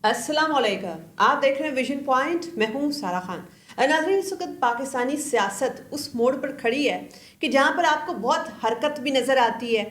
السلام علیکم، آپ دیکھ رہے ہیں ویژن پوائنٹ، میں ہوں سارا خان۔ ناظرین، اس وقت پاکستانی سیاست اس موڑ پر کھڑی ہے کہ جہاں پر آپ کو بہت حرکت بھی نظر آتی ہے،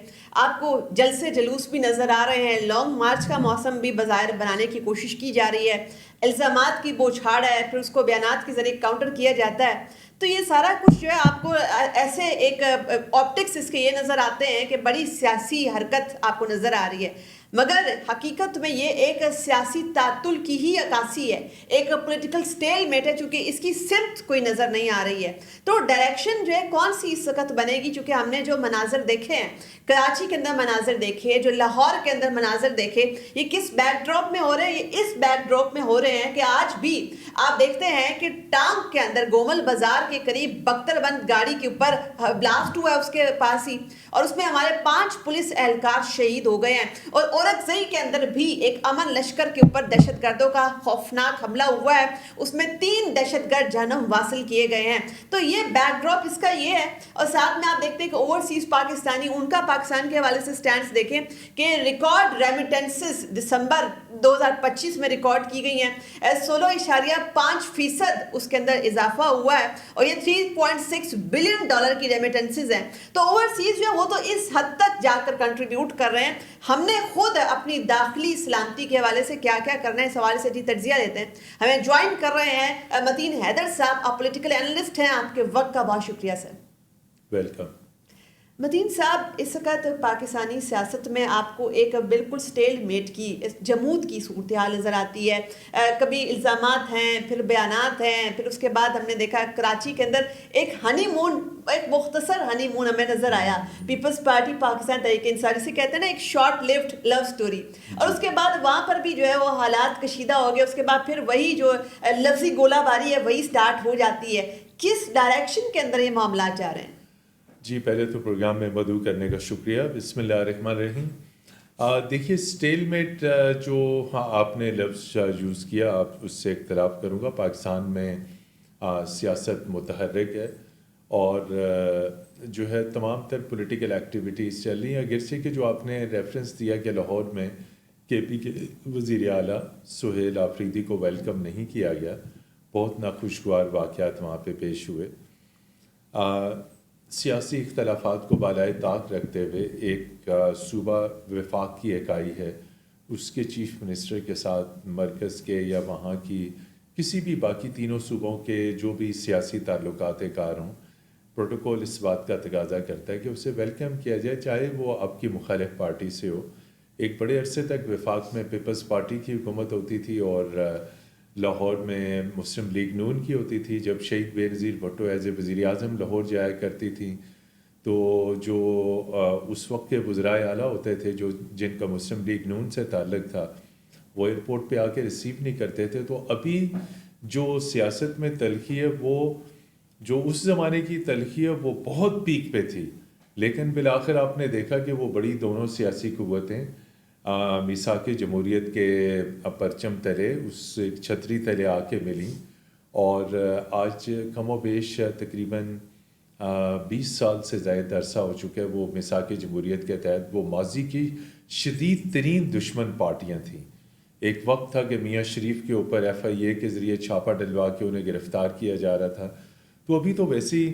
آپ کو جلسے جلوس بھی نظر آ رہے ہیں، لانگ مارچ کا موسم بھی بظاہر بنانے کی کوشش کی جا رہی ہے، الزامات کی بوچھاڑ ہے، پھر اس کو بیانات کے ذریعے کاؤنٹر کیا جاتا ہے۔ تو یہ سارا کچھ جو ہے آپ کو ایسے ایک آپٹکس اس کے یہ نظر آتے ہیں کہ بڑی سیاسی حرکت آپ کو نظر آ رہی ہے، مگر حقیقت میں یہ ایک سیاسی تعطل کی ہی عکاسی ہے، ایک پولیٹیکل سٹیل میٹ ہے، چونکہ اس کی سمت کوئی نظر نہیں آ رہی ہے۔ تو ڈائریکشن جو ہے کون سی اس وقت بنے گی؟ چونکہ ہم نے جو مناظر دیکھے ہیں، کراچی کے اندر مناظر دیکھے، جو لاہور کے اندر مناظر دیکھے، یہ کس بیک ڈراپ میں ہو رہے ہیں؟ یہ اس بیک ڈراپ میں ہو رہے ہیں کہ آج بھی آپ دیکھتے ہیں کہ ٹانک کے اندر گومل بازار کے قریب بختر بند گاڑی کے اوپر بلاسٹ ہوا ہے اس کے پاس ہی، اور اس میں ہمارے 5 پولیس اہلکار شہید ہو گئے ہیں، اور اورکزئی کے اندر بھی ایک امن لشکر کے اوپر دہشت گردوں کا خوفناک حملہ ہوا ہے، اس میں 3 دہشت گرد جہنم واصل کیے گئے ہیں۔ تو یہ بیک ڈراپ اس کا یہ ہے، اور ساتھ میں آپ دیکھتے ہیں کہ اوورسیز پاکستانی، ان کا پاکستان کے حوالے سے سٹینڈز دیکھیں کہ ریکارڈ ریمیٹنسز دسمبر 2025 میں ریکارڈ کی گئی ہیں، 16.5% اس کے اندر اضافہ ہوا ہے، اور یہ $3.6 بلین کی ریمیٹنسز ہیں۔ تو اوورسیز جو ہے وہ تو اس حد تک جا کر کنٹریبیوٹ کر رہے ہیں، ہم نے خود اپنی داخلی سلامتی کے حوالے سے کیا کیا کرنا ہے اس حوالے سے تجزیہ لیتے ہیں۔ ہمیں جوائن کر رہے ہیں متین حیدر صاحب، آپ پولیٹیکل اینالسٹ ہیں، آپ کے وقت کا بہت شکریہ سر۔ ویلکم۔ متین صاحب، اس وقت پاکستانی سیاست میں آپ کو ایک بالکل سٹیل میٹ کی، جمود کی صورتحال نظر آتی ہے، کبھی الزامات ہیں، پھر بیانات ہیں، پھر اس کے بعد ہم نے دیکھا کراچی کے اندر ایک ہنی مون، ایک مختصر ہنی مون ہمیں نظر آیا، پیپلز پارٹی پاکستان تحریک انصاف، جسے کہتے ہیں نا ایک شارٹ لیوڈ لو سٹوری، اور اس کے بعد وہاں پر بھی جو ہے وہ حالات کشیدہ ہو گئے، اس کے بعد پھر وہی جو لفظی گولہ باری ہے وہی سٹارٹ ہو جاتی ہے۔ کس ڈائریکشن کے اندر یہ معاملات جا رہے ہیں؟ جی، پہلے تو پروگرام میں مدعو کرنے کا شکریہ۔ بسم اللہ الرحمن الرحیم۔ دیکھیے، سٹیل میٹ جو آپ نے لفظ یوز کیا، آپ اس سے اختلاف کروں گا۔ پاکستان میں سیاست متحرک ہے، اور جو ہے تمام تر پولیٹیکل ایکٹیویٹیز چل رہی ہیں، اگرچہ کہ جو آپ نے ریفرنس دیا کہ لاہور میں کے پی کے وزیر اعلیٰ سہیل آفریدی کو ویلکم نہیں کیا گیا، بہت ناخوشگوار واقعات وہاں پہ پیش ہوئے۔ سیاسی اختلافات کو بالائے طاق رکھتے ہوئے ایک صوبہ وفاق کی اکائی ہے، اس کے چیف منسٹر کے ساتھ مرکز کے یا وہاں کی کسی بھی باقی تینوں صوبوں کے جو بھی سیاسی تعلقات کار ہوں، پروٹوکول اس بات کا تقاضا کرتا ہے کہ اسے ویلکم کیا جائے، چاہے وہ آپ کی مخالف پارٹی سے ہو۔ ایک بڑے عرصے تک وفاق میں پیپلز پارٹی کی حکومت ہوتی تھی، اور لاہور میں مسلم لیگ نون کی ہوتی تھی۔ جب شہید بے نظیر بھٹو ایز اے وزیر اعظم لاہور جایا کرتی تھیں، تو جو اس وقت کے وزرائے اعلیٰ ہوتے تھے جن کا مسلم لیگ نون سے تعلق تھا، وہ ایئرپورٹ پہ آ کے ریسیو نہیں کرتے تھے۔ تو ابھی جو سیاست میں تلخی ہے، وہ جو اس زمانے کی تلخی ہے وہ بہت پیک پہ تھی، لیکن بالآخر آپ نے دیکھا کہ وہ بڑی دونوں سیاسی قوتیں میثاق جمہوریت کے پرچم تلے، اس چھتری تلے آ کے ملیں، اور آج کم و بیش تقریباً 20 سال سے زائد عرصہ ہو چکا ہے وہ میثاق جمہوریت کے تحت وہ ماضی کی شدید ترین دشمن پارٹیاں تھیں۔ ایک وقت تھا کہ میاں شریف کے اوپر FIA کے ذریعے چھاپا ڈلوا کے انہیں گرفتار کیا جا رہا تھا۔ تو ابھی تو ویسی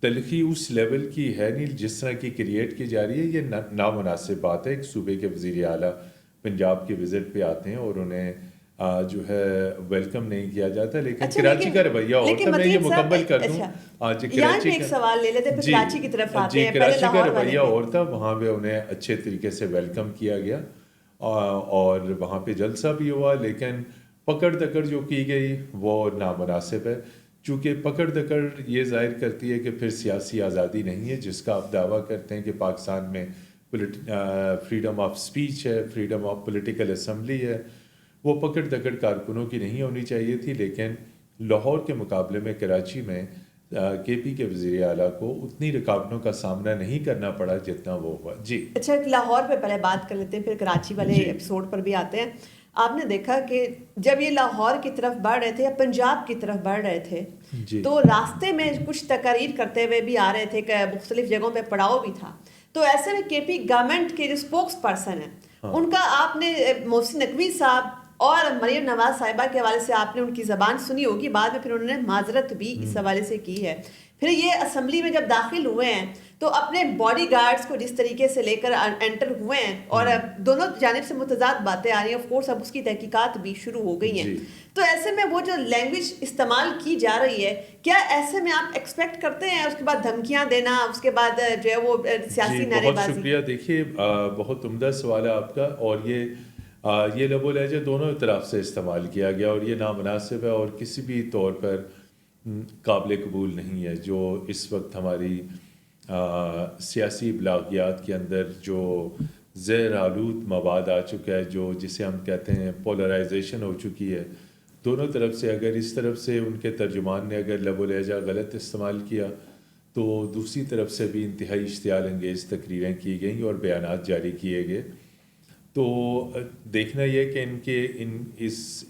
تلخی اس لیول کی ہے نہیں جس طرح کی کریٹ کی جا رہی ہے۔ یہ نامناسب بات ہے۔ ایک صوبے کے وزیر اعلیٰ پنجاب کے وزٹ پہ آتے ہیں اور انہیں جو ہے ویلکم نہیں کیا جاتا، لیکن کراچی کا رویہ اور تھا۔ میں یہ مکمل کر دوں، کراچی ایک سوال لے لیتے، پھر کراچی کی طرف آتے ہیں۔ کراچی کا رویہ اور تھا، وہاں پہ انہیں اچھے طریقے سے ویلکم کیا گیا، اور وہاں پہ جلسہ بھی ہوا، لیکن پکڑ دکڑ جو کی گئی وہ نامناسب ہے، چونکہ پکڑ دکڑ یہ ظاہر کرتی ہے کہ پھر سیاسی آزادی نہیں ہے جس کا آپ دعویٰ کرتے ہیں کہ پاکستان میں فریڈم آف سپیچ ہے، فریڈم آف پولیٹیکل اسمبلی ہے۔ وہ پکڑ دکڑ کارکنوں کی نہیں ہونی چاہیے تھی، لیکن لاہور کے مقابلے میں کراچی میں KP کے وزیر اعلیٰ کو اتنی رکاوٹوں کا سامنا نہیں کرنا پڑا جتنا وہ ہوا۔ جی اچھا، لاہور پہ پہلے بات کر لیتے ہیں، پھر کراچی والے ایپیسوڈ پر بھی آتے ہیں۔ آپ نے دیکھا کہ جب یہ لاہور کی طرف بڑھ رہے تھے یا پنجاب کی طرف بڑھ رہے تھے، تو راستے میں کچھ تقاریر کرتے ہوئے بھی آ رہے تھے کہ مختلف جگہوں پہ پڑاؤ بھی تھا۔ تو ایسے میں KP گورنمنٹ کے جو اسپوکس پرسن ہیں، ان کا آپ نے محسن نقوی صاحب اور مریم نواز صاحبہ کے حوالے سے آپ نے ان کی زبان سنی ہوگی, بعد میں پھر انہوں نے معذرت بھی اس حوالے سے کی ہے. پھر یہ اسمبلی میں جب داخل ہوئے ہیں تو اپنے باڈی گارڈز کو جس طریقے سے لے کر انٹر ہوئے ہیں, اور دونوں جانب سے متضاد باتیں آ رہی ہیں, آف کورس اب اس کی تحقیقات بھی شروع ہو گئی ہیں. تو ایسے میں وہ جو لینگویج استعمال کی جا رہی ہے, کیا ایسے میں آپ ایکسپیکٹ کرتے ہیں اس کے بعد دھمکیاں دینا, اس کے بعد جو ہے وہ سیاسی نعرے بہت بازی؟ شکریہ. دیکھیے بہت عمدہ سوال ہے آپ کا, اور یہ لب و لہجہ دونوں طرف سے استعمال کیا گیا, اور یہ نامناسب ہے اور کسی بھی طور پر قابل قبول نہیں ہے. جو اس وقت ہماری سیاسی ابلاغیات کے اندر جو زہر آلود مواد آ چکا ہے, جو جسے ہم کہتے ہیں پولرائزیشن ہو چکی ہے دونوں طرف سے, اگر اس طرف سے ان کے ترجمان نے اگر لب و لہجہ غلط استعمال کیا تو دوسری طرف سے بھی انتہائی اشتعال انگیز تقریریں کی گئیں اور بیانات جاری کیے گئے. تو دیکھنا یہ کہ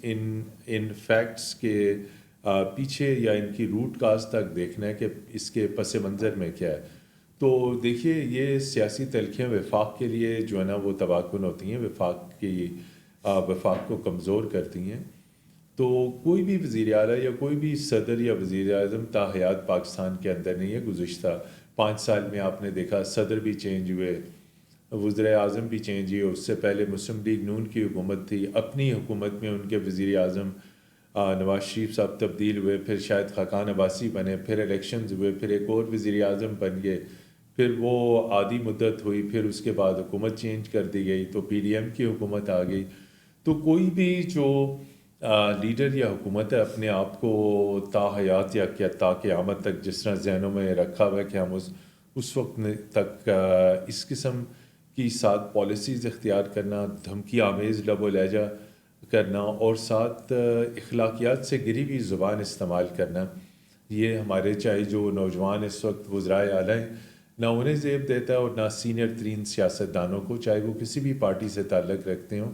ان فیکٹس کے پیچھے یا ان کی روٹ کاز تک دیکھنا ہے کہ اس کے پس منظر میں کیا ہے. تو دیکھیے یہ سیاسی تلخیاں وفاق کے لیے جو ہے نا وہ تباکن ہوتی ہیں, وفاق کو کمزور کرتی ہیں. تو کوئی بھی وزیر اعلیٰ یا کوئی بھی صدر یا وزیر اعظم تا حیات پاکستان کے اندر نہیں ہے. گزشتہ 5 سال میں آپ نے دیکھا صدر بھی چینج ہوئے, وزیر اعظم بھی چینج ہوئے, اس سے پہلے مسلم لیگ نون کی حکومت تھی, اپنی حکومت میں ان کے وزیر اعظم نواز شریف صاحب تبدیل ہوئے, پھر شاہد خاقان عباسی بنے, پھر الیکشنز ہوئے, پھر ایک اور وزیر اعظم بن گئے, پھر وہ آدھی مدت ہوئی, پھر اس کے بعد حکومت چینج کر دی گئی تو پی ڈی ایم کی حکومت آ گئی. تو کوئی بھی جو لیڈر یا حکومت ہے اپنے آپ کو تا حیات یا کیا تا قیامت تک جس طرح ذہنوں میں رکھا ہوا ہے کہ ہم اس وقت تک اس قسم کی ساتھ پالیسیز اختیار کرنا, دھمکی آمیز لب و لہجہ کرنا اور ساتھ اخلاقیات سے گری ہوئی زبان استعمال کرنا, یہ ہمارے چاہے جو نوجوان اس وقت وزرائے اعلیٰ ہیں نہ انہیں زیب دیتا ہے اور نہ سینئر ترین سیاستدانوں کو, چاہے وہ کسی بھی پارٹی سے تعلق رکھتے ہوں.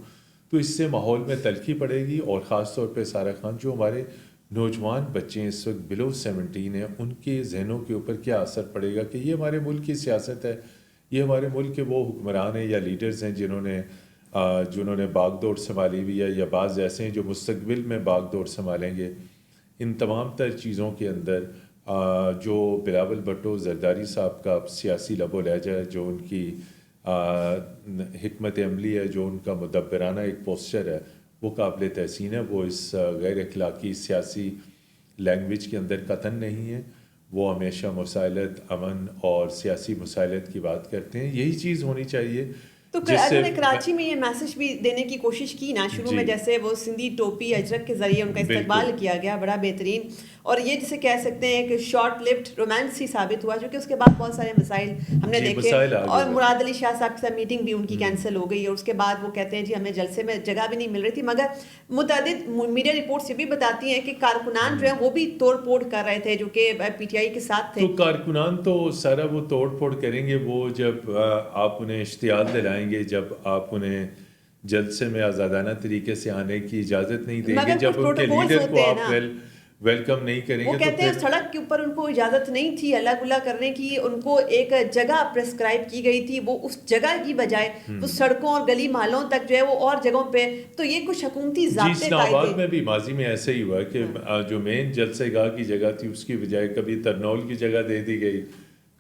تو اس سے ماحول میں تلخی پڑے گی, اور خاص طور پہ سارا خان جو ہمارے نوجوان بچے ہیں اس وقت بلو 17 ہیں, ان کے ذہنوں کے اوپر کیا اثر پڑے گا کہ یہ ہمارے ملک کی سیاست ہے, یہ ہمارے ملک کے وہ حکمران ہیں یا لیڈرز ہیں جنہوں نے باغ دوڑ سنبھالی ہوئی ہے, یا بعض ایسے ہیں جو مستقبل میں باغ دوڑ سنبھالیں گے. ان تمام تر چیزوں کے اندر جو بلاول بھٹو زرداری صاحب کا سیاسی لب و لہجہ ہے, جو ان کی حکمت عملی ہے, جو ان کا مدبرانہ ایک پوسچر ہے, وہ قابل تحسین ہے. وہ اس غیر اخلاقی سیاسی لینگویج کے اندر قطعاً نہیں ہے. وہ ہمیشہ مسائلت, امن اور سیاسی مسائلت کی بات کرتے ہیں. یہی چیز ہونی چاہیے. تو انہوں نے کراچی میں یہ میسج بھی دینے کی کوشش کی نا شروع میں, جیسے وہ سندھی ٹوپی اجرک کے ذریعے ان کا استقبال کیا گیا, بڑا بہترین, اور یہ جسے کہہ سکتے ہیں کہ شارٹ لفٹ رومانس ہی ثابت ہوا, جو کہ اس کے بعد بہت سارے مسائل ہم نے دیکھے, اور مراد علی شاہ صاحب کے ساتھ میٹنگ بھی ان کی کینسل ہو گئی, اور اس کے بعد وہ کہتے ہیں جی ہمیں جلسے میں جگہ بھی نہیں مل رہی تھی. مگر متعدد میڈیا رپورٹس یہ بھی بتاتی ہیں کہ کارکنان جو ہیں وہ بھی توڑ پھوڑ کر رہے تھے جو کہ پی ٹی آئی کے ساتھ تھے. تو کارکنان تو سارا وہ توڑ پھوڑ کریں گے وہ جب آپ انہیں اشتعال دلائیں گے, جب آپ انہیں جلسے میں آزادانہ طریقے سے آنے کی اجازت نہیں دیں گے, جب ان کے لیڈر کو آپ ویلکم نہیں کریں گے. وہ کہتے ہیں سڑک کے اوپر ان کو اجازت نہیں تھی اللہ گلا کرنے کی, ان کو ایک جگہ پرسکرائب کی گئی تھی, وہ اس جگہ کی بجائے وہ سڑکوں اور گلی محلوں تک جو ہے وہ اور جگہوں پہ, تو یہ کچھ حکومتی ضابطے اسلام آباد میں بھی ماضی میں ایسے ہی ہوا کہ جو مین جلسے گاہ کی جگہ تھی اس کی بجائے کبھی ترنول کی جگہ دے دی گئی,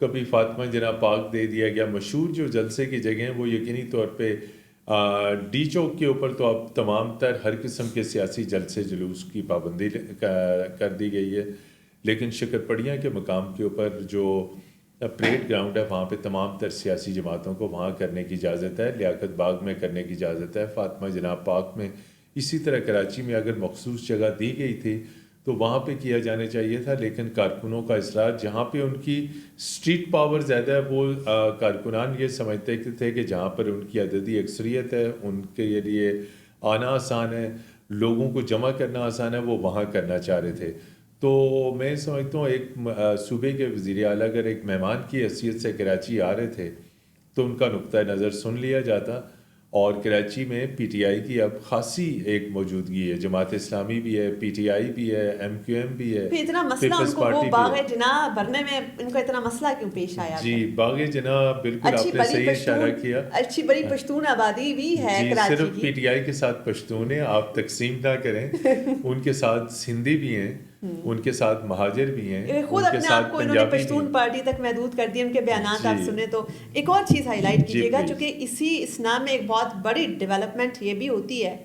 کبھی فاطمہ جناح پارک دے دیا گیا. مشہور جو جلسے کی جگہیں ہیں وہ یقینی طور پہ ڈی چوک کے اوپر تو اب تمام تر ہر قسم کے سیاسی جلسے جلوس کی پابندی کر دی گئی ہے, لیکن شکرپڑیاں کے مقام کے اوپر جو پریڈ گراؤنڈ ہے وہاں پہ تمام تر سیاسی جماعتوں کو وہاں کرنے کی اجازت ہے, لیاقت باغ میں کرنے کی اجازت ہے, فاطمہ جناح پارک میں, اسی طرح کراچی میں اگر مخصوص جگہ دی گئی تھی تو وہاں پہ کیا جانا چاہیے تھا. لیکن کارکنوں کا اصرار, جہاں پہ ان کی اسٹریٹ پاور زیادہ ہے وہ کارکنان یہ سمجھتے تھے کہ جہاں پر ان کی عددی اکثریت ہے, ان کے لیے آنا آسان ہے, لوگوں کو جمع کرنا آسان ہے, وہ وہاں کرنا چاہ رہے تھے. تو میں سمجھتا ہوں ایک صوبے کے وزیر اعلیٰ اگر ایک مہمان کی حیثیت سے کراچی آ رہے تھے تو ان کا نقطۂ نظر سن لیا جاتا, اور کراچی میں پی ٹی آئی کی اب خاصی ایک موجودگی ہے، جماعت اسلامی بھی ہے، پی ٹی آئی بھی ہے، ایم کیو ایم بھی ہے، پھر اتنا مسئلہ ان پیپلز کو وہ پارٹی بھی باغ ہے۔ جناح بھرنے میں ان کو اتنا مسئلہ کیوں پیش آیا جی پھر؟ باغ جناح بالکل اچھی آپ نے بڑی صحیح اشارہ پشتون کیا۔ اچھی بڑی پشتون آبادی بھی ہے جی کراچی صرف کی۔ پی ٹی آئی کے ساتھ پشتون ہیں، آپ تقسیم نہ کریں، ان کے ساتھ سندھی بھی ہیں، ان کے ساتھ مہاجر بھی ہیں، خود ان کے اپنے آپ ساتھ کو انہوں نے پنجابی بھی پشتون ہیں۔ پارٹی تک محدود کر دیا، ان کے بیانات جی آپ سنیں تو۔ ایک اور چیز ہائی لائٹ جی کیجیے گا، پلیز۔ چونکہ اسی اسنا میں ایک بہت بڑی ڈیولپمنٹ یہ بھی ہوتی ہے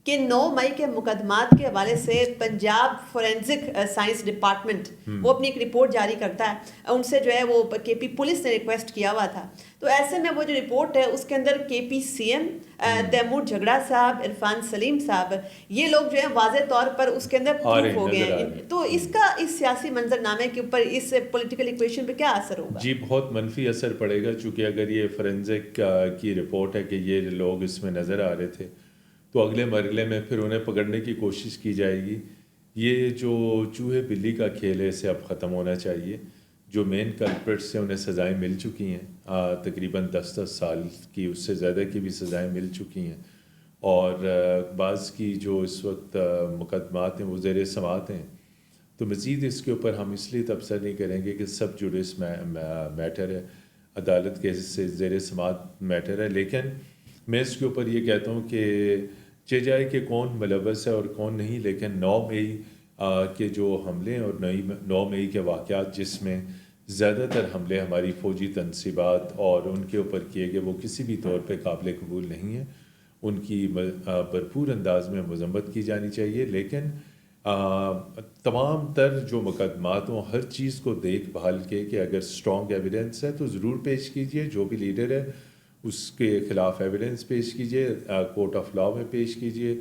کہ 9 مئی کے مقدمات کے حوالے سے پنجاب فورینزک سائنس ڈپارٹمنٹ وہ اپنی ایک رپورٹ جاری کرتا ہے، ان سے جو ہے وہ کے پی پولیس نے ریکویسٹ کیا ہوا تھا، تو ایسے میں وہ جو رپورٹ ہے اس کے اندر کے پی سی ایم تیمور جھگڑا صاحب، عرفان سلیم صاحب، یہ لوگ جو ہیں واضح طور پر اس کے اندر آ رہے پروف ہو گئے نظر آ ہیں۔ رہے ہیں۔ تو اس کا اس سیاسی منظر نامے کے اوپر، اس پولیٹیکل ایکویشن پہ کیا اثر ہوگا؟ جی بہت منفی اثر پڑے گا، چونکہ اگر یہ فورینزک کی رپورٹ ہے کہ یہ لوگ اس میں نظر آ رہے تھے تو اگلے مرحلے میں پھر انہیں پکڑنے کی کوشش کی جائے گی۔ یہ جو چوہے بلی کا کھیل ہے اسے اب ختم ہونا چاہیے۔ جو مین کلپریٹس سے انہیں سزائیں مل چکی ہیں، تقریباً 10 سال کی، اس سے زیادہ کی بھی سزائیں مل چکی ہیں، اور بعض کی جو اس وقت مقدمات ہیں وہ زیر سماعت ہیں، تو مزید اس کے اوپر ہم اس لیے تبصرہ نہیں کریں گے کہ سب جوڈس میٹر ہے، عدالت کے سے زیر سماعت میٹر ہے، لیکن میں اس کے اوپر یہ کہتا ہوں کہ چہ جائے کہ کون ملوث ہے اور کون نہیں، لیکن 9 مئی کے جو حملے اور 9 مئی کے واقعات جس میں زیادہ تر حملے ہماری فوجی تنصیبات اور ان کے اوپر کیے گئے، وہ کسی بھی طور پہ قابل قبول نہیں ہیں، ان کی بھرپور انداز میں مذمت کی جانی چاہیے، لیکن تمام تر جو مقدمات ہوں ہر چیز کو دیکھ بھال کے کہ اگر اسٹرانگ ایویڈنس ہے تو ضرور پیش کیجیے، جو بھی لیڈر ہے اس کے خلاف ایویڈنس پیش کیجیے، کورٹ آف لاء میں پیش کیجیے،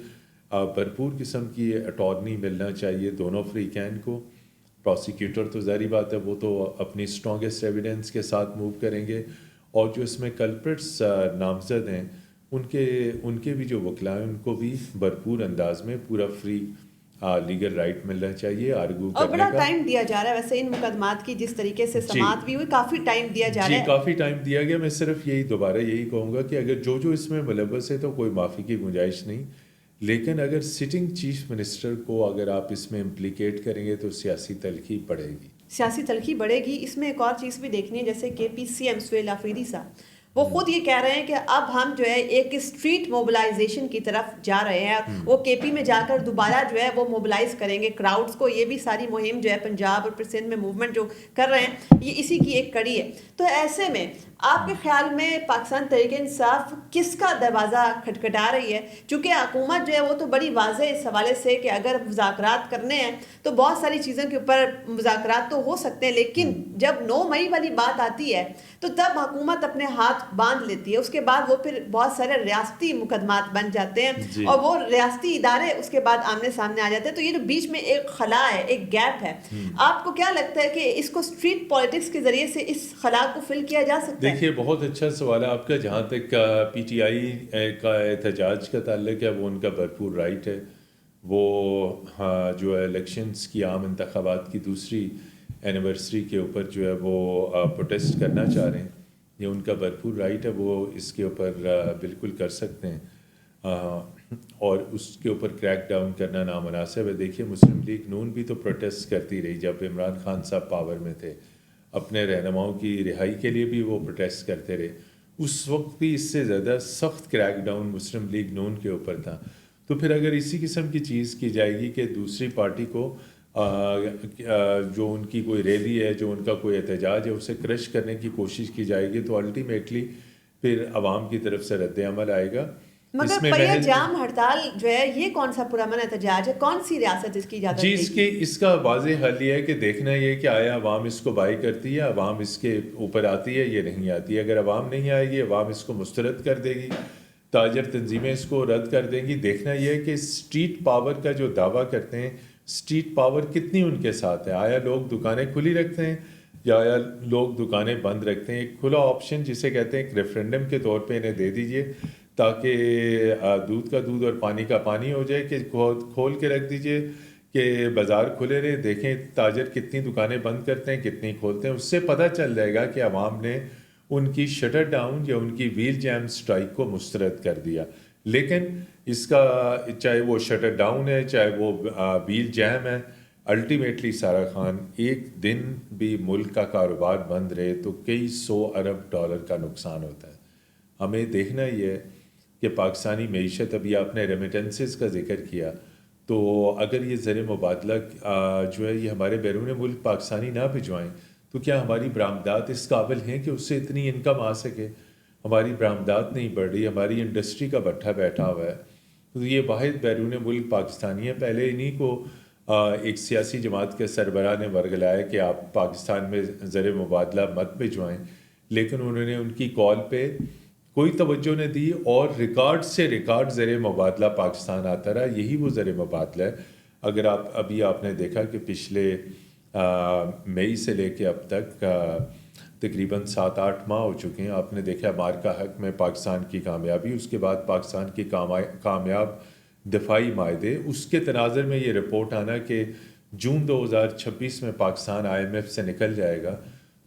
بھرپور قسم کی اٹارنی ملنا چاہیے دونوں فریقین کو۔ پروسیکیوٹر تو ظاہری بات ہے وہ تو اپنی اسٹرانگسٹ ایویڈنس کے ساتھ موو کریں گے، اور جو اس میں کلپریٹس نامزد ہیں ان کے بھی جو وکلاء ہیں ان کو بھی بھرپور انداز میں پورا فری لیگل رائٹ ملنا چاہیے آرگو اور کرنے بڑا کا۔ ٹائم دیا جا رہا ہے ویسے ان مقدمات کی، جس طریقے سے جی سماعت بھی ہوئی، کافی ٹائم دیا جا جی رہا ہے۔ کافی ٹائم دیا گیا۔ میں صرف دوبارہ یہی کہوں گا کہ اگر جو اس میں ملوث ہے تو کوئی معافی کی گنجائش نہیں، لیکن اگر سٹنگ چیف منسٹر کو اگر آپ اس میں امپلیکیٹ کریں گے تو سیاسی تلخی پڑے گی، سیاسی تلخی بڑھے گی۔ اس میں ایک اور چیز بھی دیکھنی ہے، جیسے کے پی سی ایم سہیل آفریدی صاحب، وہ خود یہ کہہ رہے ہیں کہ اب ہم جو ہے ایک اسٹریٹ موبلائزیشن کی طرف جا رہے ہیں، وہ کے پی میں جا کر دوبارہ جو ہے وہ موبلائز کریں گے کراؤڈز کو۔ یہ بھی ساری مہم جو ہے پنجاب اور سندھ میں موومنٹ جو کر رہے ہیں، یہ اسی کی ایک کڑی ہے۔ تو ایسے میں آپ کے خیال میں پاکستان تحریک انصاف کس کا دروازہ کھٹکھٹا رہی ہے؟ چونکہ حکومت جو ہے وہ تو بڑی واضح اس حوالے سے کہ اگر مذاکرات کرنے ہیں تو بہت ساری چیزوں کے اوپر مذاکرات تو ہو سکتے ہیں، لیکن جب 9 مئی والی بات آتی ہے تو تب حکومت اپنے ہاتھ باندھ لیتی ہے، اس کے بعد وہ پھر بہت سارے ریاستی مقدمات بن جاتے ہیں، جی اور وہ ریاستی ادارے اس کے بعد آمنے سامنے آ جاتے ہیں۔ تو یہ جو بیچ میں ایک خلا ہے، ایک گیپ ہے، آپ کو کیا لگتا ہے کہ اس کو اسٹریٹ پالیٹکس کے ذریعے سے اس خلا کو فل کیا جا سکتا ہے؟ دیکھیے بہت اچھا سوال ہے آپ کا۔ جہاں تک پی ٹی آئی کا احتجاج کا تعلق ہے، وہ ان کا بھرپور رائٹ ہے، وہ جو ہے الیکشنز کی عام انتخابات کی دوسری اینیورسری کے اوپر جو ہے وہ پروٹیسٹ کرنا چاہ رہے ہیں، یہ ان کا بھرپور رائٹ ہے، وہ اس کے اوپر بالکل کر سکتے ہیں، اور اس کے اوپر کریک ڈاؤن کرنا نامناسب ہے۔ دیکھیے مسلم لیگ نون بھی تو پروٹیسٹ کرتی رہی جب عمران خان صاحب پاور میں تھے، اپنے رہنماؤں کی رہائی کے لیے بھی وہ پروٹیسٹ کرتے رہے، اس وقت بھی اس سے زیادہ سخت کریک ڈاؤن مسلم لیگ نون کے اوپر تھا۔ تو پھر اگر اسی قسم کی چیز کی جائے گی کہ دوسری پارٹی کو جو ان کی کوئی ریلی ہے، جو ان کا کوئی احتجاج ہے، اسے کرش کرنے کی کوشش کی جائے گی، تو الٹیمیٹلی پھر عوام کی طرف سے رد عمل آئے گا۔ مگر پہیا جام ہڑتال جو ہے یہ کون سا پرامن احتجاج ہے؟ کون سی ریاست اس کی اجازت دے گی؟ اس کا واضح حل یہ ہے کہ دیکھنا یہ کہ آیا عوام اس کو بائی کرتی ہے، عوام اس کے اوپر آتی ہے، یہ نہیں آتی ہے۔ اگر عوام نہیں آئے گی، عوام اس کو مسترد کر دے گی، تاجر تنظیمیں اس کو رد کر دیں گی۔ دیکھنا یہ ہے کہ اسٹریٹ پاور کا جو دعویٰ کرتے ہیں، اسٹریٹ پاور کتنی ان کے ساتھ ہے۔ آیا لوگ دکانیں کھلی رکھتے ہیں یا آیا لوگ دکانیں بند رکھتے ہیں؟ ایک کھلا آپشن جسے کہتے ہیں ایک ریفرینڈم کے طور پہ انہیں دے دیجئے، تاکہ دودھ کا دودھ اور پانی کا پانی ہو جائے، کہ کھول کے رکھ دیجئے کہ بازار کھلے رہے، دیکھیں تاجر کتنی دکانیں بند کرتے ہیں، کتنی کھولتے ہیں، اس سے پتہ چل جائے گا کہ عوام نے ان کی شٹر ڈاؤن یا ان کی ویل جیم سٹرائک کو مسترد کر دیا. لیکن اس کا چاہے وہ شٹر ڈاؤن ہے چاہے وہ ویل جیم ہے، الٹیمیٹلی سارا خان ایک دن بھی ملک کا کاروبار بند رہے تو کئی 100 ارب ڈالر کا نقصان ہوتا ہے. ہمیں دیکھنا یہ ہے کہ پاکستانی معیشت، ابھی آپ نے ریمیٹنسز کا ذکر کیا، تو اگر یہ زر مبادلہ جو ہے یہ ہمارے بیرون ملک پاکستانی نہ بھجوائیں تو کیا ہماری برآمدات اس قابل ہیں کہ اس سے اتنی انکم آ سکے؟ ہماری برآمدات نہیں بڑھ رہی، ہماری انڈسٹری کا بٹھا بیٹھا ہوا ہے. تو یہ واحد بیرون ملک پاکستانی ہے. پہلے انہی کو ایک سیاسی جماعت کے سربراہ نے ورگلایا کہ آپ پاکستان میں زر مبادلہ مت بھجوائیں، لیکن انہوں نے ان کی کال پہ کوئی توجہ نہیں دی اور ریکارڈ سے ریکارڈ زر مبادلہ پاکستان آتا رہا. یہی وہ زر مبادلہ ہے. اگر آپ نے دیکھا کہ پچھلے مئی سے لے کے اب تک تقریباً 7-8 ماہ ہو چکے ہیں، آپ نے دیکھا مارکا حق میں پاکستان کی کامیابی، اس کے بعد پاکستان کی کامیاب دفاعی معاہدے، اس کے تناظر میں یہ رپورٹ آنا کہ جون 2026 میں پاکستان IMF سے نکل جائے گا.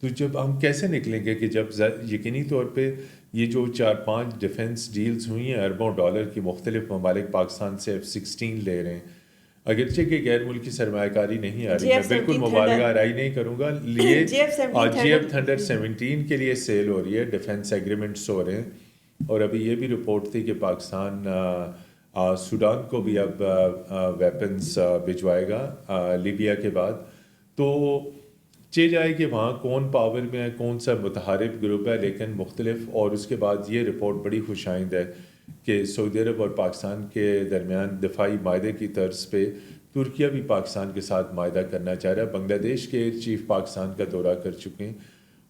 تو جب ہم کیسے نکلیں گے کہ جب یقینی طور پہ یہ جو 4-5 ڈیفنس ڈیلز ہوئی ہیں اربوں ڈالر کی، مختلف ممالک پاکستان سے F-16 لے رہے ہیں، اگرچہ کہ غیر ملکی سرمایہ کاری نہیں آ رہی، میں بالکل مبالغہ آرائی نہیں کروں گا. یہ GF تھنڈر 17 کے لیے سیل ہو رہی ہے، ڈیفنس ایگریمنٹس ہو رہے ہیں. اور ابھی یہ بھی رپورٹ تھی کہ پاکستان سوڈان کو بھی اب ویپنز بھجوائے گا لیبیا کے بعد. تو چہ جائے کہ وہاں کون پاور میں ہے، کون سا متحارب گروپ ہے، لیکن مختلف. اور اس کے بعد یہ رپورٹ بڑی خوش آئند ہے کہ سعودی عرب اور پاکستان کے درمیان دفاعی معاہدے کی طرز پہ ترکیہ بھی پاکستان کے ساتھ معاہدہ کرنا چاہ رہا ہے. بنگلہ دیش کے ایئر چیف پاکستان کا دورہ کر چکے ہیں.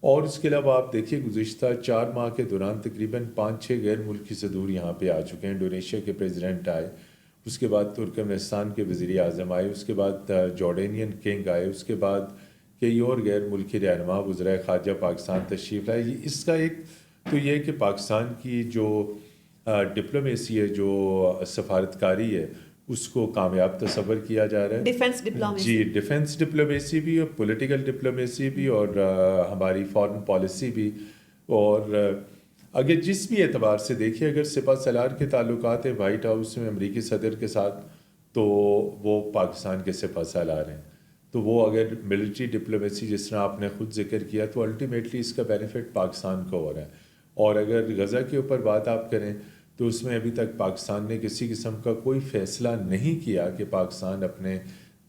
اور اس کے علاوہ آپ دیکھیے گزشتہ 4 ماہ کے دوران تقریباً 5-6 غیر ملکی صدور یہاں پہ آ چکے ہیں. انڈونیشیا کے پریزیڈنٹ آئے، اس کے بعد ترکمنستان کے وزیر اعظم آئے، اس کے بعد جارڈینین کنگ آئے، اس کے بعد کئی اور غیر ملکی رہنما وزرائے خارجہ پاکستان تشریف لائے. اس کا ایک تو یہ کہ پاکستان کی جو ڈپلومیسی ہے، جو سفارتکاری ہے، اس کو کامیاب تصور کیا جا رہا ہے. ڈیفنس ڈپلومیسی، جی، ڈیفنس ڈپلومیسی بھی اور پولیٹیکل ڈپلومیسی بھی اور ہماری فارن پالیسی بھی. اور اگر جس بھی اعتبار سے دیکھیے، اگر سپہ سالار کے تعلقات ہیں وائٹ ہاؤس میں امریکی صدر کے ساتھ، تو وہ پاکستان کے سپہ سالار ہیں. تو وہ اگر ملٹری ڈپلومیسی جس طرح آپ نے خود ذکر کیا، تو الٹیمیٹلی اس کا بینیفٹ پاکستان کو ہو رہا ہے. اور اگر غزہ کے اوپر بات آپ کریں تو اس میں ابھی تک پاکستان نے کسی قسم کا کوئی فیصلہ نہیں کیا کہ پاکستان اپنے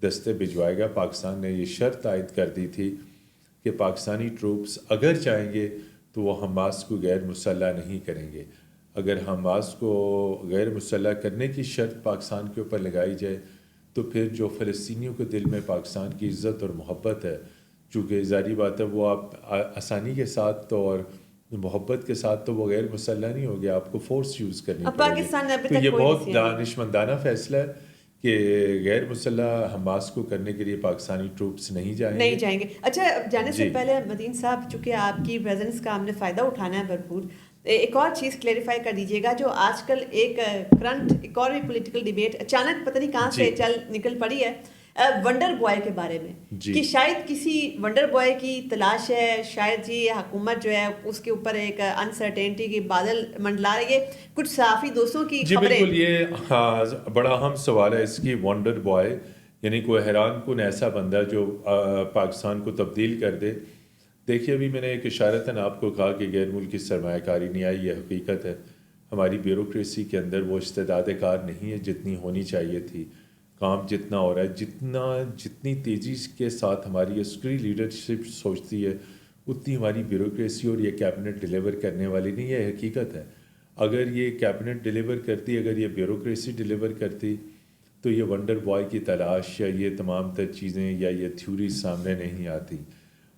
دستے بھجوائے گا. پاکستان نے یہ شرط عائد کر دی تھی کہ پاکستانی ٹروپس اگر چاہیں گے تو وہ حماس کو غیر مسلح نہیں کریں گے. اگر حماس کو غیر مسلح کرنے کی شرط پاکستان کے اوپر لگائی جائے تو پھر جو فلسطینیوں کے دل میں پاکستان کی عزت اور محبت ہے، چونکہ ظاہری بات ہے وہ آپ آسانی کے ساتھ اور محبت کے ساتھ تو وہ غیر مسلح نہیں ہو گیا، آپ کو فورس یوز کرنی پڑے گی. تو یہ بہت دانشمندانہ فیصلہ ہے کہ غیر مسلح حماس کو کرنے کے لیے پاکستانی ٹروپس نہیں جائیں گے. اچھا، جانے سے پہلے مدین صاحب، چونکہ آپ کی پریزنس کا ہم نے فائدہ اٹھانا ہے بھرپور، ایک اور چیز کلیریفائی کر دیجیے گا جو آج کل ایک کرنٹ ایک اور بھی پولیٹیکل ڈیبیٹ اچانک پتہ نہیں کہاں سے نکل پڑی ہے، ونڈر بوائے کے بارے میں، کہ شاید کسی ونڈر بوائے کی تلاش ہے، شاید یہ حکومت جو ہے اس کے اوپر ایک انسرٹینٹی کی بادل منڈلا رہی ہے. کچھ صحافی دوستوں کی خبریں. جی بالکل، یہ بڑا اہم سوال ہے اس کی. ونڈر بوائے یعنی کوئی حیران کن ایسا بندہ جو پاکستان کو تبدیل کر دے. دیکھیے، ابھی میں نے ایک اشارتاً آپ کو کہا کہ غیر ملکی سرمایہ کاری نہیں آئی، یہ حقیقت ہے. ہماری بیوروکریسی کے اندر وہ استعداد کار نہیں ہے جتنی ہونی چاہیے تھی. کام جتنا ہو رہا ہے، جتنی تیزی کے ساتھ ہماری عسکری لیڈرشپ سوچتی ہے، اتنی ہماری بیوروکریسی اور یہ کیبنٹ ڈیلیور کرنے والی نہیں ہے. حقیقت ہے. اگر یہ کیبنٹ ڈیلیور کرتی، اگر یہ بیوروکریسی ڈیلیور کرتی، تو یہ ونڈر بوائے کی تلاش یا یہ تمام تر چیزیں یا یہ تھیوریز سامنے نہیں آتی.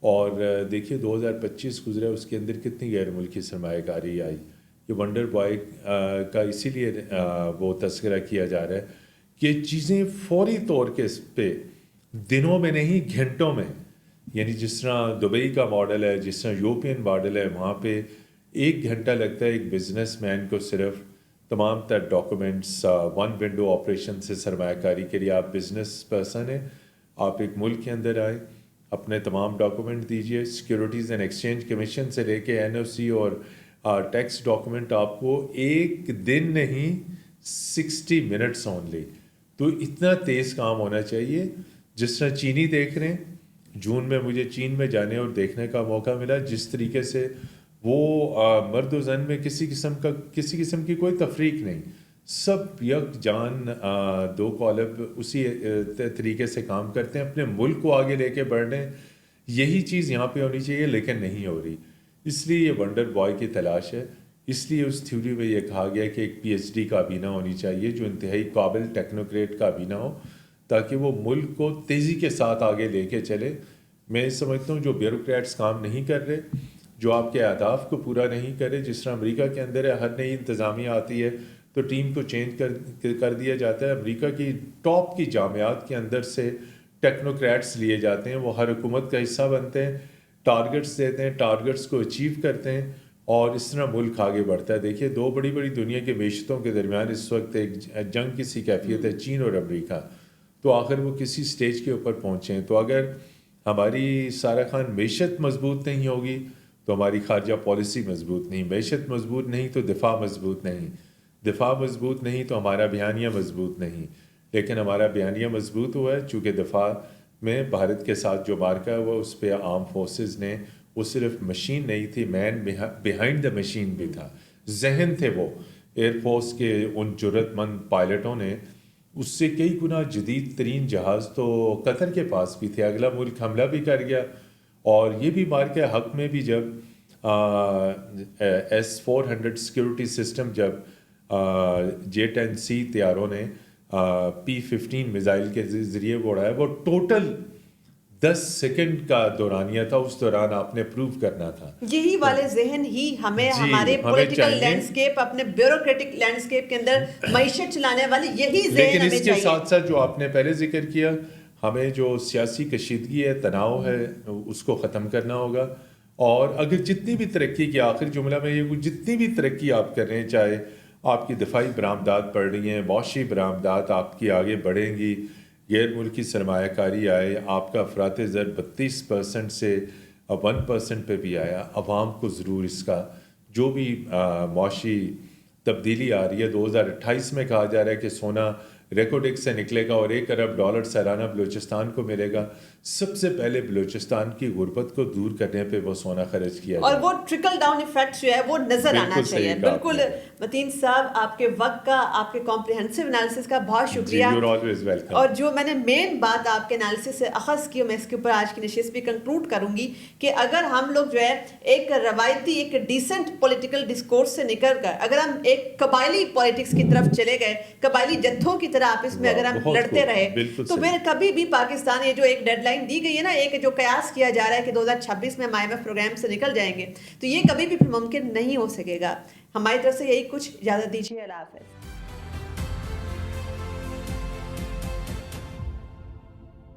اور دیکھیے 2025 گزرا، اس کے اندر کتنی غیر ملکی سرمایہ کاری آئی. یہ ونڈر بوائے کا اسی لیے وہ تذکرہ کیا جا رہا ہے کہ چیزیں فوری طور کے پہ دنوں میں نہیں گھنٹوں میں، یعنی جس طرح دبئی کا ماڈل ہے، جس طرح یورپین ماڈل ہے، وہاں پہ 1 گھنٹہ لگتا ہے ایک بزنس مین کو صرف تمام تر ڈاکومنٹس 1 ونڈو آپریشن سے سرمایہ کاری کے لیے. آپ بزنس پرسن ہیں، آپ ایک ملک کے اندر آئے، اپنے تمام ڈاکومنٹ دیجیے. سیکیورٹیز اینڈ ایکسچینج کمیشن سے لے کے NOC اور ٹیکس ڈاکومنٹ آپ کو ایک دن نہیں 60 منٹس اونلی. تو اتنا تیز کام ہونا چاہیے. جس طرح چینی دیکھ رہے ہیں, جون میں مجھے چین میں جانے اور دیکھنے کا موقع ملا, جس طریقے سے وہ مرد و زن میں کسی قسم کی کوئی تفریق نہیں, سب یک جان دو قالب اسی طریقے سے کام کرتے ہیں, اپنے ملک کو آگے لے کے بڑھ رہے ہیں. یہی چیز یہاں پہ ہونی چاہیے لیکن نہیں ہو رہی. اس لیے یہ ونڈر بوائے کی تلاش ہے. اس لیے اس تھیوری میں یہ کہا گیا کہ ایک PhD کابینہ ہونی چاہیے جو انتہائی قابل ٹیکنوکریٹ کابینہ ہو, تاکہ وہ ملک کو تیزی کے ساتھ آگے لے کے چلے. میں سمجھتا ہوں جو بیوروکریٹس کام نہیں کر رہے, جو آپ کے اہداف کو پورا نہیں کرے, جس طرح امریکہ کے اندر ہے, ہر نئی انتظامیہ آتی ہے تو ٹیم کو چینج کر دیا جاتا ہے. امریکہ کی ٹاپ کی جامعات کے اندر سے ٹیکنوکریٹس لیے جاتے ہیں, وہ ہر حکومت کا حصہ بنتے ہیں, ٹارگٹس دیتے ہیں, ٹارگٹس کو اچیو کرتے ہیں, اور اس طرح ملک آگے بڑھتا ہے. دیکھیے دو بڑی دنیا کے معیشتوں کے درمیان اس وقت ایک جنگ کی سی کیفیت ہے, چین اور امریکہ. تو آخر وہ کسی سٹیج کے اوپر پہنچے ہیں. تو اگر ہماری سارا خان معیشت مضبوط نہیں ہوگی تو ہماری خارجہ پالیسی مضبوط نہیں, معیشت مضبوط نہیں تو دفاع مضبوط نہیں, دفاع مضبوط نہیں تو ہمارا بیانیہ مضبوط نہیں. لیکن ہمارا بیانیہ مضبوط ہوا ہے چونکہ دفاع میں بھارت کے ساتھ جو مارکا ہوا اس پہ آرم فورسز نے, وہ صرف مشین نہیں تھی, مین بیہائنڈ دا مشین بھی تھا, ذہن تھے وہ ایئر فورس کے ان جرت مند پائلٹوں نے. اس سے کئی گنا جدید ترین جہاز تو قطر کے پاس بھی تھے. اگلا ملک حملہ بھی کر گیا, اور یہ بھی مارکا حق میں بھی جب S-400 سیکورٹی سسٹم جب J-10C طیاروں نے P-15 میزائل کے ذریعے وہ اڑایا, وہ ٹوٹل 10 سیکنڈ کا دورانیہ تھا. اس دوران آپ نے پروو کرنا تھا. یہی والے ذہن ہی ہمیں ہمارے پولیٹیکل لینڈسکیپ, اپنے بیوروکریٹک لینڈسکیپ کے اندر معیشت چلانے والے یہی ذہن لیکن ہمیں اس کے ساتھ ساتھ جو آپ نے پہلے ذکر کیا, ہمیں جو سیاسی کشیدگی ہے, تناؤ ہے, اس کو ختم کرنا ہوگا. اور اگر جتنی بھی ترقی کی, آخر جملہ میں یہ جتنی بھی ترقی آپ کر رہے ہیں, چاہے آپ کی دفاعی برآمدات بڑھ رہی ہیں, معاشی برآمدات آپ کی آگے بڑھیں گی, غیر ملکی سرمایہ کاری آئے, آپ کا افراط زر 32% سے 1% پہ بھی آیا. عوام کو ضرور اس کا جو بھی معاشی تبدیلی آ رہی ہے, 2028 میں کہا جا رہا ہے کہ سونا ریکارڈ سے نکلے گا اور $1 ارب سالانہ بلوچستان کو ملے گا. سب سے پہلے بلوچستان کی غربت کو دور کرنے پہ وہ سونا خرچ کیا اور وہ ٹرکل ڈاؤن ایفیکٹ جو ہے وہ نظر آنا چاہیے. بالکل متین صاحب, آپ کے وقت کا, آپ کے کمپریہنسو انالیسس کا بہت شکریہ. اور جو میں نے مین بات آپ کے انالیسس سے اخذ کی, میں اس کے اوپر آج کی نشست بھی کنکلوڈ کروں گی کہ اگر ہم لوگ جو ہے ایک روایتی, ایک ڈیسنٹ پولیٹیکل ڈسکورس سے نکل کر اگر ہم ایک قبائلی پولیٹکس کی طرف چلے گئے, قبائلی جتھوں کی طرح آپس میں اگر ہم لڑتے رہے, تو پھر کبھی بھی پاکستان, یہ جو ایک ڈیڈ لائن دی گئی ہے نا, ایک جو قیاس کیا جا رہا ہے کہ 2026 میں ہم IMF پروگرام سے نکل جائیں گے, تو یہ کبھی بھی ممکن نہیں ہو سکے گا. ہماری طرف سے یہی کچھ اجازت دیجیے. اللہ حافظ.